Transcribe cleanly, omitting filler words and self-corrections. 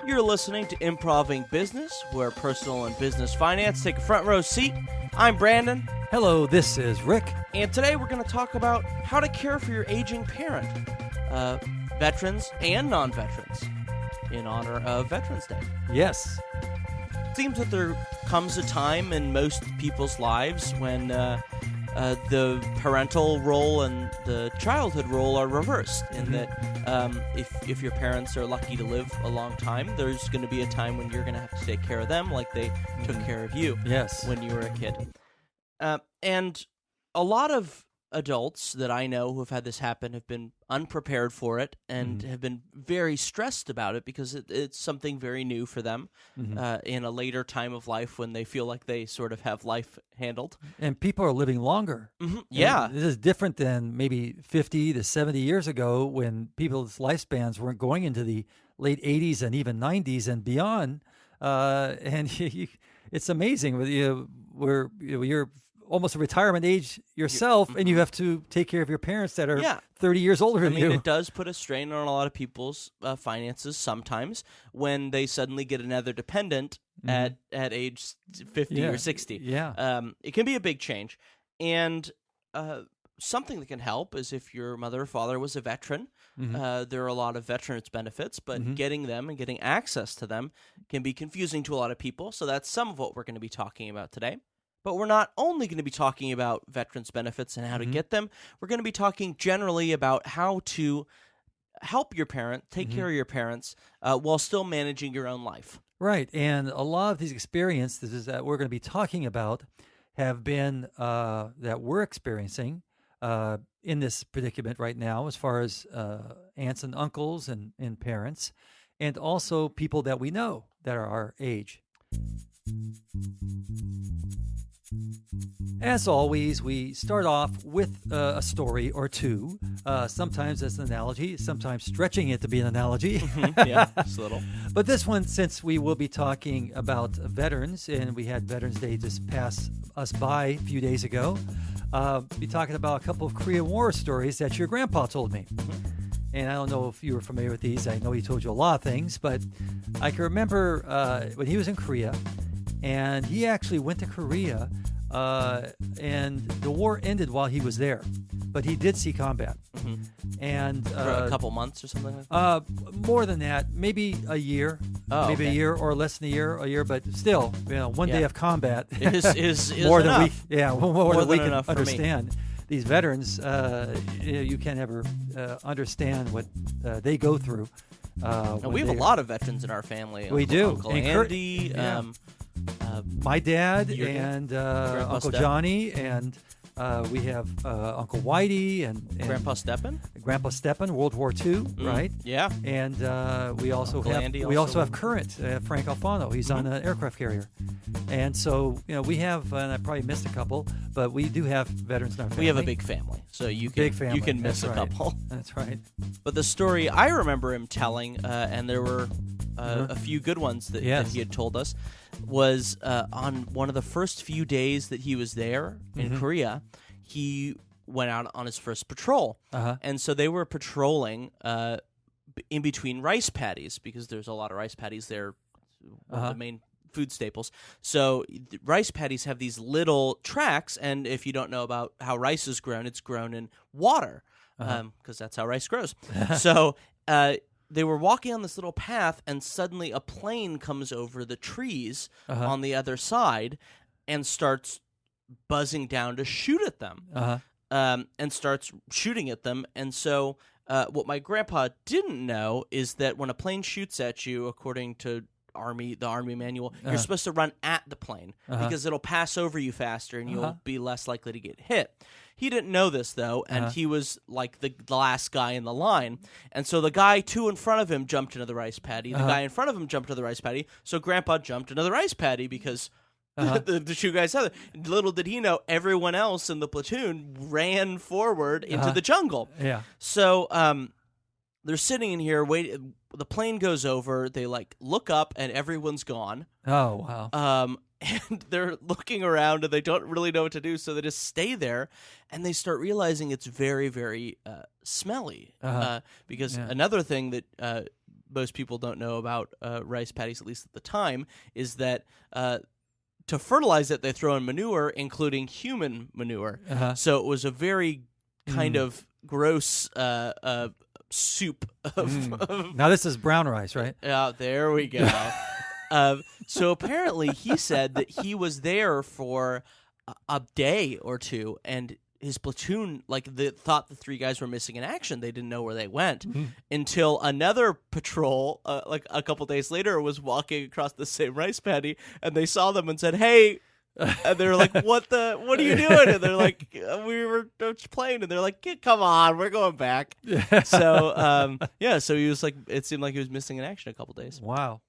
You're listening to Improv-ing Business, where personal and business finance take a front row seat. I'm Brandon. Hello, this is Rick. And today we're going to talk about how to care for your aging parent, veterans and non-veterans, in honor of Veterans Day. Yes. It seems that there comes a time in most people's lives when the parental role and the childhood role are reversed, in that if your parents are lucky to live a long time, there's going to be a time when you're going to have to take care of them like they took care of you when you were a kid. And a lot of adults that I know who have had this happen have been unprepared for it and have been very stressed about it because it's something very new for them in a later time of life when they feel like they sort of have life handled. And people are living longer. Yeah. And this is different than maybe 50 to 70 years ago when people's lifespans weren't going into the late 80s and even 90s and beyond. It's amazing. You're almost a retirement age yourself, and you have to take care of your parents that are 30 years older than you. It does put a strain on a lot of people's finances sometimes when they suddenly get another dependent at age 50 or 60. Yeah. It can be a big change. And something that can help is if your mother or father was a veteran. There are a lot of veterans benefits, but getting them and getting access to them can be confusing to a lot of people. So that's some of what we're going to be talking about today. But we're not only going to be talking about veterans benefits and how to get them. We're going to be talking generally about how to help your parent, take care of your parents, while still managing your own life. Right. And a lot of these experiences that we're going to be talking about have been that we're experiencing in this predicament right now, as far as aunts and uncles and parents, and also people that we know that are our age. As always, we start off with a story or two, sometimes as an analogy, sometimes stretching it to be an analogy. Yeah, just a little. But this one, since we will be talking about veterans, and we had Veterans Day just pass us by a few days ago, be talking about a couple of Korean War stories that your grandpa told me. And I don't know if you were familiar with these. I know he told you a lot of things, but I can remember when he was in Korea, and he actually went to Korea, and the war ended while he was there, but he did see combat. And for a couple months or something like that? More than that, maybe a year, a year or less than a year, but still, one day of combat is more enough. More than we can enough understand. These veterans, you can't ever understand what they go through. We have a lot of veterans in our family. We do. Uncle Andy, my dad and Grandpa Uncle Step. Johnny, and we have Uncle Whitey and Grandpa Steppen. Grandpa Steppen, World War II, right? Yeah. And we also Uncle have Andy have current Frank Alfano. He's on an aircraft carrier, and so we have, and I probably missed a couple, but we do have veterans in our family. We have a big family, so you can miss a couple. That's right. But the story I remember him telling, and there were a few good ones that he had told us, was on one of the first few days that he was there in Korea, he went out on his first patrol. And so they were patrolling in between rice paddies, because there's a lot of rice paddies there, one of the main food staples. So rice paddies have these little tracks, and if you don't know about how rice is grown, it's grown in water, because that's how rice grows. So they were walking on this little path, and suddenly a plane comes over the trees on the other side and starts buzzing down to shoot at them, and starts shooting at them. And so what my grandpa didn't know is that when a plane shoots at you, according to the Army manual, you're supposed to run at the plane because it'll pass over you faster and you'll be less likely to get hit. He didn't know this, though, and he was like the last guy in the line. And so the guy two in front of him jumped into the rice paddy. The guy in front of him jumped into the rice paddy. So Grandpa jumped into the rice paddy because the two guys had it. Little did he know, everyone else in the platoon ran forward into the jungle. Yeah. So they're sitting in here, waiting. The plane goes over. They look up, and everyone's gone. Oh, wow. And they're looking around, and they don't really know what to do, so they just stay there, and they start realizing it's very, very smelly. Because another thing that most people don't know about rice paddies, at least at the time, is that to fertilize it, they throw in manure, including human manure. So it was a very kind of gross soup of Now this is brown rice, right? Yeah, there we go. So apparently he said that he was there for a day or two, and his platoon thought the three guys were missing in action. They didn't know where they went until another patrol, a couple days later, was walking across the same rice paddy, and they saw them and said, "Hey." And they're like, "What are you doing?" And they're like, "We were playing." And they're like, "Come on, we're going back." So, so he was like, it seemed like he was missing in action a couple days. Wow.